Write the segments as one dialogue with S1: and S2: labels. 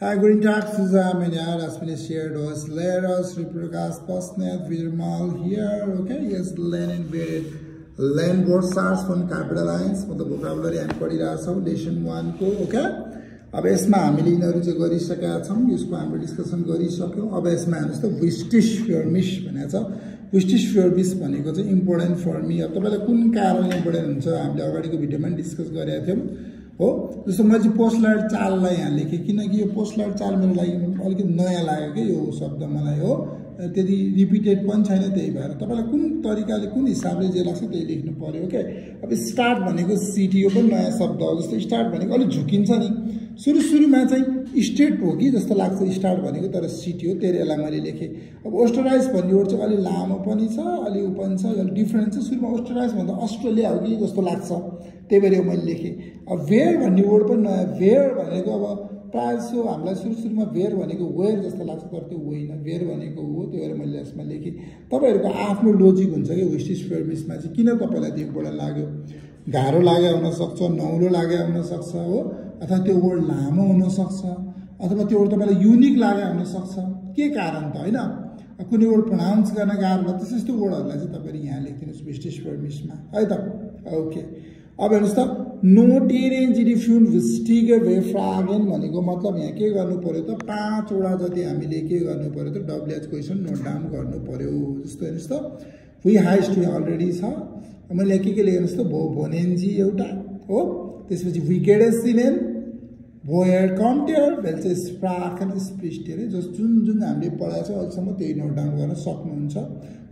S1: Hi, guten Tag zusammen. Ja, das bin ich hier. Du hast Lehrer, Sriprakash Pasnet, wieder mal hier. Okay, yes, learning very learn word starts from capital lines. मतलब vocabulary हामी पढिरहेका छौं lesson 1 को. Okay, अब यसमा हामीले यिनीहरु चाहिँ गरिसकेका छौं. यसको हामीले डिस्कसन गरिसक्यौं. अब यसमा हेर्नुस् त विस्टिश फ्योर्मिश भनेको छ. विस्टिश फ्योर्मिश भनेको चाहिँ इम्पोर्टेन्ट फर मी. अब तपाईलाई कुन कारणले इम्पोर्टेन्ट हुन्छ हामीले अगाडिको भिडियोमा डिस्कस गरेका थियौं. हो, जस्तो मैले चाहिँ पोस्टलाइट चाललाई यहाँ लेखेँ किनकि यो पोस्टलाइट चाल मेरो लागि अलिकति नयाँ लाग्यो के यो शब्द मलाई. हो, त्यति रिपिटेड पनि छैन, त्यही भएर तपाईलाई कुन तरिकाले कुन हिसाबले जे लाग्छ त्यही लेख्नु पर्यो. ओके, अब स्टार्ट भनेको सिटी यो पनि नयाँ शब्द हो. जस्तो स्टार्ट भनेको अलि झुकिन्छ नि, सुरुमा चाहिँ स्टेट हो कि जस्तो लाग्छ स्टार्ट भनेको, तर सिटी हो, त्यही यसलाई मैले लेखेँ. अब ओस्टराइज भन्ने वर्ड चाहिँ अलि लामो पनि छ, अलि उ पनि छ, अलि डिफरेन्ट छ. सुरुमा ओस्टराइज भन्दा अस्ट्रेलिया हो कि जस्तो लाग्छ, त्यही भएर मैले लेखेँ. अब भेयर भन्ने वर्ड पनि नयाँ. भेयर भनेको अब प्रायः जसो हामीलाई सुरुमा भेयर भनेको वेयर जस्तो लाग्छ, तर त्यो होइन. भेयर भनेको हो, त्यही भएर मैले यसमा लेखेँ. तपाईँहरूको आफ्नो लोजिक हुन्छ कि विस्टिश फ्योर्मिशमा चाहिँ किन तपाईँलाई त्यो इम्पोर्टेन्ट लाग्यो. गाह्रो लाग्यो हुनसक्छ, नौलो लाग्यो हुनसक्छ, हो, अथवा त्यो वर्ड लामो हुनसक्छ, अथवा त्यो वर्ड तपाईँलाई युनिक लाग्यो हुनसक्छ. के कारण त होइन, कुनै वर्ड प्रोनाउन्स गर्न गाह्रो लाग्छ, त्यस्तो वर्डहरूलाई चाहिँ तपाईँले यहाँ लेखिदिनुहोस् विस्टिश फ्योर्मिशमा है त. ओके, अब हेर्नुहोस् त, नोटेरियन जिडिफ्युन विस्टिगर वेफ्रागन भनेको मतलब यहाँ के गर्नु पर्यो त, 5 वटा जति हामीले के गर्नु पर्यो त, डब्ल्युएच क्वेसन नोट डाउन गर्नु पर्यो. जस्तो हेर्नुहोस् त, वी हाइस्ट अलरेडी छ. मैले के लेख्नुहोस् त, भोनेन्जी एउटा हो, त्यसपछि विकेडेसिनेन, भोयर कम्टेयर, भेल्चे स्प्राकन स्प्रिस्टेर, जुन हामीले पढाएको छ अहिलेसम्म त्यही नोट डाउन गर्न सक्नुहुन्छ.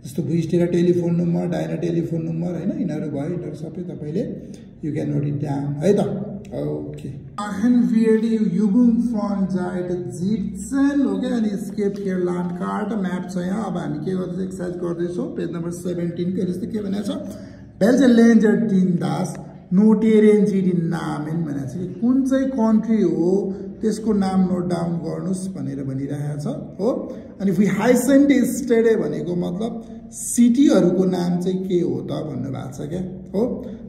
S1: जस्तो भुइस्टेर टेलिफोन नम्बर, डाइना टेलिफोन नम्बर होइन, यिनीहरू भयो, यिनीहरू सबै तपाईँले you can note it down है त. ओके, आखन भिएडी युबुङ फन जाइट जिट्सन. ओके, अनि स्केप हियर ल्यान्ड कार्ड म्याप छ यहाँ. अब हामी के गर्दैछौँ, एक्सर्साइज गर्दैछौँ पेज नम्बर 17 को. हेर्नुहोस् त के भनेको छ, भेल्चे लेन्जर टिन्दास नोटेरियन जिडी नामेन भनेको छ कि कुन चाहिँ कन्ट्री हो त्यसको नाम नोट डाउन गर्नुस् भनेर भनिरहेको छ. हो, अनि वी हाइसेन्ट स्टेडे भनेको मतलब सिटीहरूको नाम चाहिँ के हो त भन्नुभएको छ क्या. हो,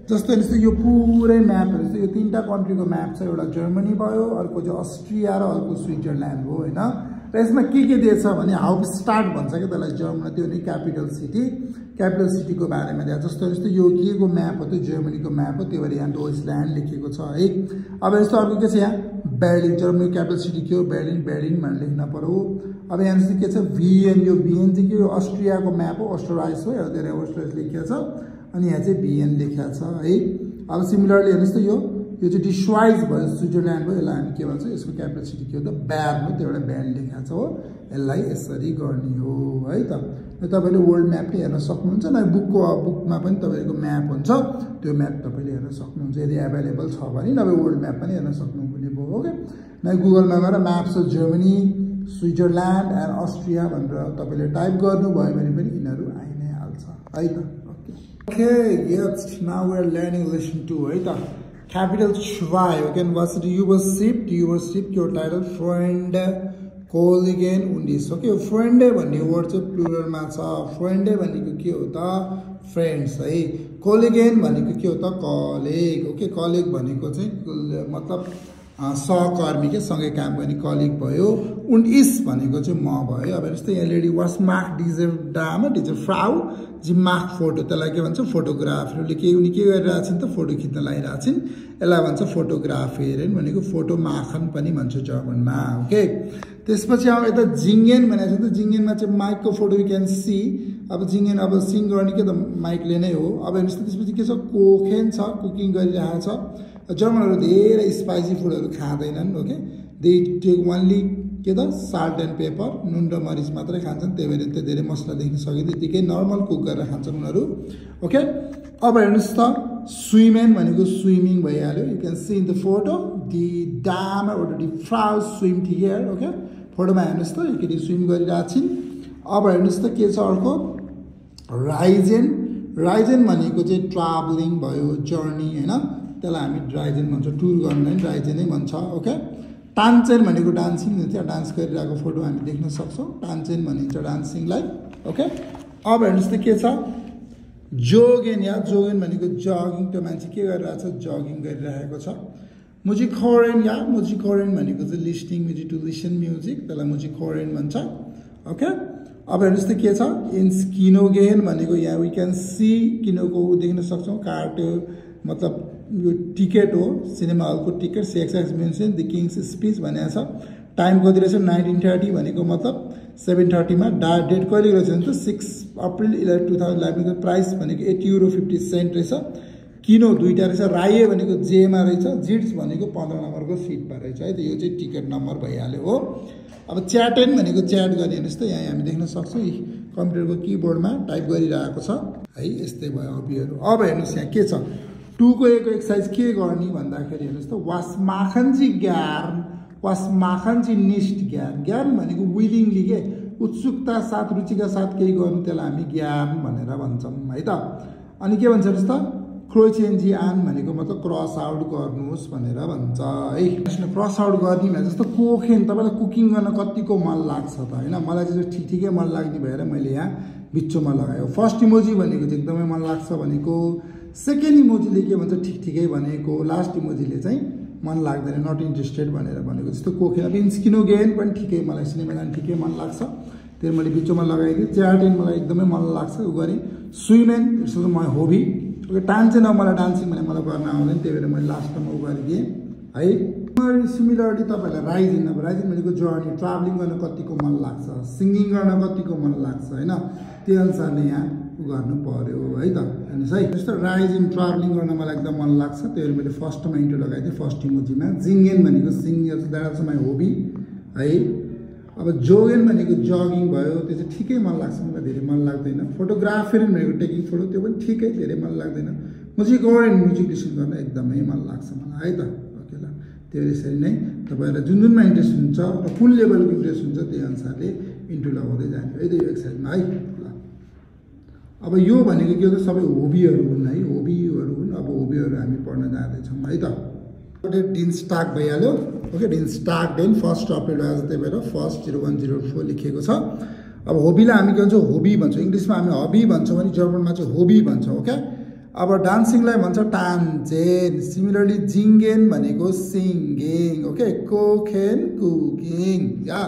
S1: जस्तो हेर्नुहोस् यो पुरै म्याप हेर्नुहोस्, यो 3टा कन्ट्रीको म्याप छ. एउटा जर्मनी भयो, अर्को चाहिँ अस्ट्रिया र अर्को स्विजरल्यान्ड हो होइन. र यसमा के दिएछ भने हाउ स्टार्ट भन्छ क्या त्यसलाई, जर्मनी त्यो नि क्यापिटल सिटीको बारेमा दिएको. जस्तो हेर्नुहोस् यो के को म्याप हो, त्यो जर्मनीको म्याप हो, त्यही भएर यहाँ डोइचल्यान्ड लेखेको छ है. अब यस्तो अर्को के छ यहाँ, बर्लिन, जर्मनी क्यापिटल सिटी के हो, बर्लिन भनेर लेख्न पर्यो. अब यहाँ जस्तो के छ, भिएन, यो भिएन चाहिँ के हो, अस्ट्रियाको म्याप हो, अस्ट्रोराइज हो, एउटा धेरै अस्ट्रोराइज लेखेको छ, अनि यहाँ चाहिँ भिएन लेखेको छ है. अब सिमिलरली हेर्नुहोस् त यो चाहिँ डिस्वाइज भयो, स्विजरल्यान्ड भयो, यसलाई हामी के भन्छ, यसको क्यापिटल सिटी के हो त, ब्यार्न हो, त्यो एउटा ब्यार्न लेखेको छ. हो, यसलाई यसरी गर्ने हो है त. तपाईँले वर्ल्ड म्याप पनि हेर्न सक्नुहुन्छ, न बुकमा पनि तपाईँको म्याप हुन्छ, त्यो म्याप तपाईँले हेर्न सक्नुहुन्छ यदि एभाइलेबल छ भने, नभए वर्ल्ड म्याप पनि हेर्न सक्नुहुने भयो. ओके, न गुगलमा गएर Maps of Germany, Switzerland and Austria भनेर तपाईँले टाइप गर्नुभयो भने पनि यिनीहरू आइ नै हाल्छ है त. Okay, yes, now we are learning lesson 2 है त. क्यापिटल छुवाई. ओके, वाट्स द युवरसिप यो टाइटल फ्रेन्ड कोलिगेन उन्डिस. ओके, फ्रेन्डे भन्ने वर्ड चाहिँ प्लुरलमा छ. फ्रेन्डे भनेको के हो त, फ्रेन्ड्स है. कोलिगेन भनेको के हो त, कलिग. ओके, कलिग भनेको चाहिँ मतलब सहकर्मी के सँगै काम गर्ने कलिग भयो. उन्डिस भनेको चाहिँ म भयो. अब हेर्नुहोस् त यहाँ लेडी वास मार्क डिजर डामा डिजर फ्राउ जी मार्क फोटो, त्यसलाई के भन्छ, फोटोग्राफरले उनी के गरिरहेको छिन् त, फोटो खिच्न लागिरहेको छिन्, यसलाई भन्छ फोटोग्राफर भनेको फोटो माखन पनि भन्छ जर्मनमा. ओके, त्यसपछि अब यता जिङ्गेन भनेको छ त, जिङ्गेनमा चाहिँ माइकको फोटो यु क्यान सी. अब जिङ्गेन अब सिङ गर्ने के त माइकले नै हो. अब हेर्नुहोस् त त्यसपछि के छ, कोखेन छ, कुकिङ गरिरहेको छ. जर्मनहरू धेरै स्पाइसी फुडहरू खाँदैनन्. ओके, दे टेक ओन्ली के त साल्ट एन्ड पेपर, नुन र मरिच मात्रै खान्छन्, त्यही भएर त्यो धेरै मसला देख्न सकिँदैन, त्यतिकै नर्मल कुक गरेर खान्छन् उनीहरू. ओके, अब हेर्नुहोस् त स्विमेन भनेको स्विमिङ भइहाल्यो. You can see in the photo the dam already फ्राउ स्विम हियर. ओके, फोटोमा हेर्नुहोस् त यो केटी स्विम गरिरहेको छिन्. अब हेर्नुहोस् त के छ अर्को, राइजेन. राइजेन भनेको चाहिँ ट्राभलिङ भयो, जर्नी होइन, त्यसलाई हामी राइजेन भन्छ, टुर गर्न राइजेन नै भन्छ. ओके, टान्चेन भनेको डान्सिङ, त्यहाँ डान्स गरिरहेको फोटो हामी देख्न सक्छौँ, टान्चेन भनिन्छ डान्सिङलाई. ओके, अब हेर्नुहोस् त के छ, जोगेन. या जोगेन भनेको जगिङ, त्यो मान्छे के गरिरहेको छ, जगिङ गरिरहेको छ. म्युजिक होरेन या म्युजिक होरेन भनेको चाहिँ listening music to listen music त्यसलाई म्युजिक होरेन भन्छ ओके अब हेर्नुस् त के छ इन्स्किनोगेन भनेको यहाँ वी क्यान सी किनोको देख्न सक्छौं कार्ड मतलब यो टिकट हो सिनेमा हलको ticket CXX means the king's speech भनेको छ टाइम कति रहेछ 1930 भनेको मतलब 7:30 मा डेट कहिले रहेछ भने त 6 अप्रिल 2011 को प्राइस भनेको €80.50 रहेछ किनो दुईटा रहेछ राये भनेको जे मा रहेछ जिट्स भनेको 15 नम्बरको सिटमा रहेछ है त यो चाहिँ टिकट नम्बर भइहाल्यो हो अब च्याटेन भनेको च्याट गर्ने हेर्नुस् त यहाँ हामी देख्न सक्छौं कम्प्युटरको किबोर्डमा टाइप गरिरहेको छ है यस्तै भयो अबिहरू अब हेर्नुस् यहाँ के छ 2 को एक्सरसाइज के गर्ने भन्दाखेरि हेर्नुस् त वास्माखन्जी ज्ञान वास्माखन्जी निष्ठ ज्ञान ज्ञान भनेको विलिङली के उत्सुकता साथ रुचिका साथ केही गर्नु त्यसलाई हामी ज्ञान भनेर भन्छौं है त अनि के भन्छ हेर्नुस् त क्रोचेन्जी आन भनेको मतलब क्रस आउट गर्नुस् भनेर भन्छ है क्रस आउट गर्ने भने जस्तो कोखेन तपाईलाई कुकिङ गर्न कतिको मन लाग्छ त हैन मलाई चाहिँ ठिकै मन लाग्ने भएर मैले यहाँ बिचमा लगायो फर्स्ट इमोजी भनेको चाहिँ एकदमै मन लाग्छ भनेको सेकेन्ड इमोजीले के भन्छ ठिकै भनेको लास्ट इमोजीले चाहिँ मन लाग्दैन नट इन्ट्रेस्टेड भनेर भनेको जस्तो कोखेन अब इन्स्किनोगेन पनि ठिकै मलाई सिनेमा जान ठिकै मन लाग्छ त्यो मैले बिचमा लगाइदिए च्याटेन मलाई एकदमै मन लाग्छ उ गरे स्विमेन it's my hobby okay dance न मलाई डान्सिङ भने मलाई गर्न आउँदैन त्यही भएर मैले लास्टमा उ गरिदिए है सिमिलरली तपाईहरुलाई राइजिङ अब राइजिङ भनेको जर्नी ट्राभलिङ गर्न कतिको मन लाग्छ सिंगिङ गर्न कतिको मन लाग्छ हैन त्यो अनुसारले यहाँ उ गर्नु पर्यो है त हेर्नुस् है जस्तो राइजिङ ट्राभलिङ गर्न मलाई एकदम मन लाग्छ त्यही भएर मैले फर्स्टमा इन्ट्रो लगाइदिए फर्स्ट इमोजीमा जिङ्गेन भनेको सिङ्गिङ द्याट्स माइ हबी है अब जोगेन भनेको जगिङ भयो त्यो चाहिँ ठिकै मन लाग्छ मलाई धेरै मन लाग्दैन फोटोग्राफर भनेको टेकिङ फोटो त्यो पनि ठिकै धेरै मन लाग्दैन म्युजिक ओरेन म्युजिक लिसन गर्न एकदमै मन लाग्छ मलाई है त ओके ल त्यो यसरी नै तपाईहरुलाई जुनमा इन्ट्रेस्ट हुन्छ र कुन लेभलको इन्ट्रेस्ट हुन्छ त्यही अनुसारले इन्ट्रो लगाउँदै जाने है त यो एक्सरसाइजमा है ल अब यो भनेको के हो सबै हबीहरु हुन् है हबीहरु हुन् अब हबीहरु हामी पढ्न जाँदै छौं है त डिन्स्टाग भइहाल्यो ओके डिन्स्टाग देन फर्स्ट अप्रिल आज त्यही भएर फर्स्ट 0104 लेखिएको छ अब हबीलाई हामी के भन्छौं हबी भन्छौं इंग्लिशमा हामी हबी भन्छौं अनि जर्मनमा चाहिँ हबी भन्छौं ओके अब डान्सिङलाई भन्छ टान्चेन सिमिलरली जिङ्गेन भनेको सिंगिङ ओके कोखेन कुकिङ या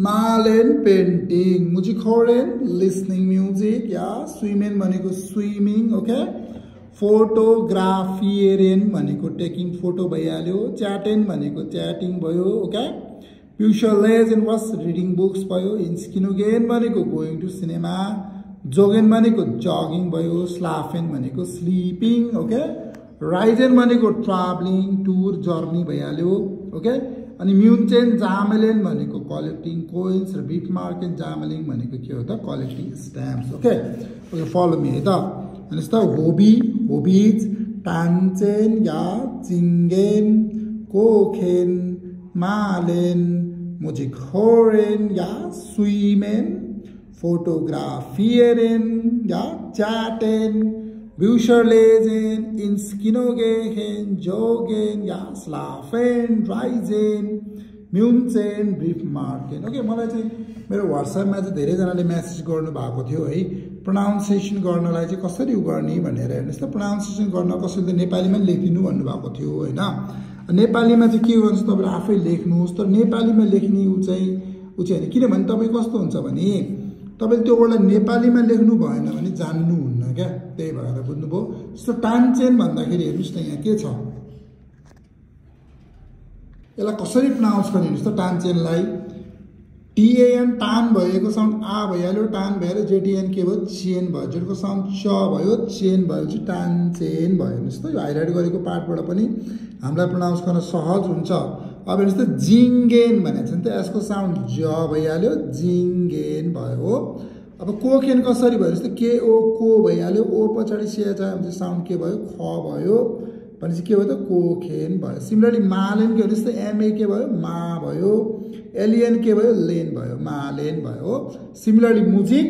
S1: मालेन पेन्टिङ म्युजिक लिसनिङ म्युजिक या स्विमेन भनेको स्विमिङ ओके फोटोग्राफिएरेन भनेको टेकिङ फोटो भइहाल्यो च्याटेन भनेको च्याटिङ भयो ओके प्युशलेजेन वाज रिडिङ बुक्स भयो इन्स्किनोगेन भनेको गोइङ टु सिनेमा जोगेन भनेको जगिङ भयो स्लाफेन भनेको स्लिपिङ ओके राइजेन भनेको ट्राभलिङ टुर जर्नी भइहाल्यो ओके अनि म्युन्चेन जामेलेन भनेको कलेक्टिङ कोइन्स र बिफमार्केन जामेलिङ भनेको के हो त collecting stamps okay okay follow me है त हेर्नुस् त हबी हबीज टान्चेन या जिङ्गेन कोखेन मालेन म्युजिक होरेन या स्विमेन फोटोग्राफिएरेन या च्याटेन ब्युशरलेजेन इन्स्किनोगेन जोगेन या स्लाफेन राइजेन म्युन्चेन ब्रिफमार्केन ओके मलाई चाहिँ मेरो व्हाट्सएपमा चाहिँ धेरैजनाले मेसेज गर्नु भएको थियो है प्रोनाउन्सिएसन गर्नलाई चाहिँ कसरी उ गर्ने भनेर हेर्नुस् त प्रोनाउन्सिएसन गर्न कसैले नेपालीमा लेखिदिनु भन्नु भएको थियो हैन नेपालीमा चाहिँ के गर्नुस् तपाईले आफै लेख्नुस् तर नेपालीमा लेख्ने उ चाहिँ हैन किनभने तपाई कस्तो हुन्छ भने तपाईले त्यो वर्डलाई नेपालीमा लेख्नु भएन भने जान्नु हुन्न क्या त्यही भएर बुझ्नुभयो जस्तो टान्चेन भन्दाखेरि हेर्नुस् त यहाँ के छ यसलाई कसरी प्रोनाउन्स गर्ने हेर्नुस् त टान्चेनलाई टीएन टान भएको साउन्ड आ भइहाल्यो टान भएर जेटीएन के भयो चेन भयो जेको साउन्ड च भयो चेन भयो चाहिँ टान्चेन भयो हेर्नुस् त यो हाइलाइट गरेको पार्टबाट पनि हामीलाई प्रोनाउन्स गर्न सहज हुन्छ अब हेर्नुस् त जिङ्गेन भनेको छ नि त यसको साउन्ड ज भइहाल्यो जिङ्गेन भयो अब कोखेन कसरी भयो जस्तो के ओ को भइहाल्यो ओ पछाडि से चाहिँ साउन्ड के भयो ख भयो भनेपछि के भयो त कोखेन भयो सिमिलरली मालेन के हेर्नुस् त एमए के भयो मा भयो एलियन के भयो लेन भयो मालेन भयो सिमिलरली म्युजिक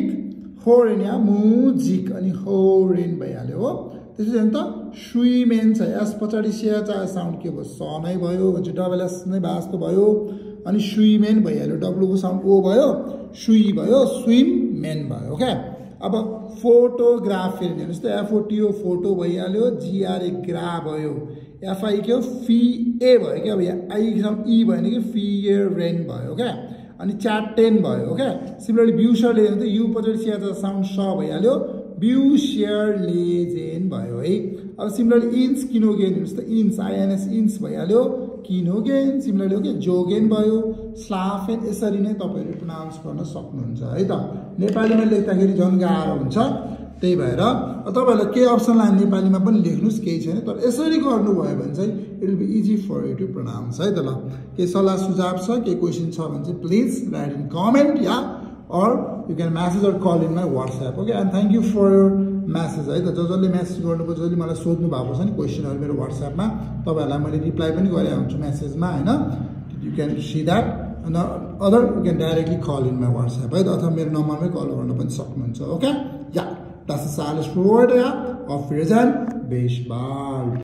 S1: होरेन या म्युजिक अनि होरेन भइहाल्यो हो त्यसपछि अन्त स्विमेन छ यस पछाडि से साउन्ड के भयो स नै भयो भन्छ डबल एस नै भास्तो भयो अनि स्विमेन भइहाल्यो डब्लु को साउन्ड ओ भयो सुई भयो स्विम मेन भयो ओके अब फोटोग्राफी हेर्नुस् त एफओटीओ फोटो भइहाल्यो जीआरए ग्रा भयो एफआई के हो फी ए भयो क्या अब यहाँ आइसम्म ई भएन कि फियर रेन भयो क्या अनि च्याट 10 भयो ओके सिमिलरली ब्युसरले त यु पछाडि सिया त साउन्ड स भइहाल्यो ब्युसर लेजेन भयो है अब सिमिलरली इन्स किनोगेन हेर्नुस् त इन्स आइएनएस इन्स भइहाल्यो किनोगेन सिमिलरली ओके जोगेन भयो स्लाफेन यसरी नै तपाईहरुले प्रोनाउन्स गर्न सक्नुहुन्छ है त नेपालीमा लेख्दाखेरि झन् गाह्रो हुन्छ त्यही भएर तपाईहरुले के अप्सनलाई नेपालीमा पनि लेख्नुस् केही छैन तर यसरी गर्नुभयो भने चाहिँ it will be easy for you to pronounce है त ल के सल्लाह सुझाव छ के क्वेशन छ भने चाहिँ please right in comment yeah or you can message or call in my WhatsApp okay and thank you for your message है त जसले मेसेज गर्नुभयो जसले मलाई सोध्नु भएको छ नि क्वेशनहरु मेरो WhatsApp मा तपाईहरुलाई मैले रिप्लाई पनि गरे हुन्छु मेसेजमा हैन you can see that and other you can directly call in my WhatsApp है त अथवा मेरो नम्बरमै कल गर्न पनि सक्नुहुन्छ okay yeah das ist alles für heute ja auf Wiedersehen bis bald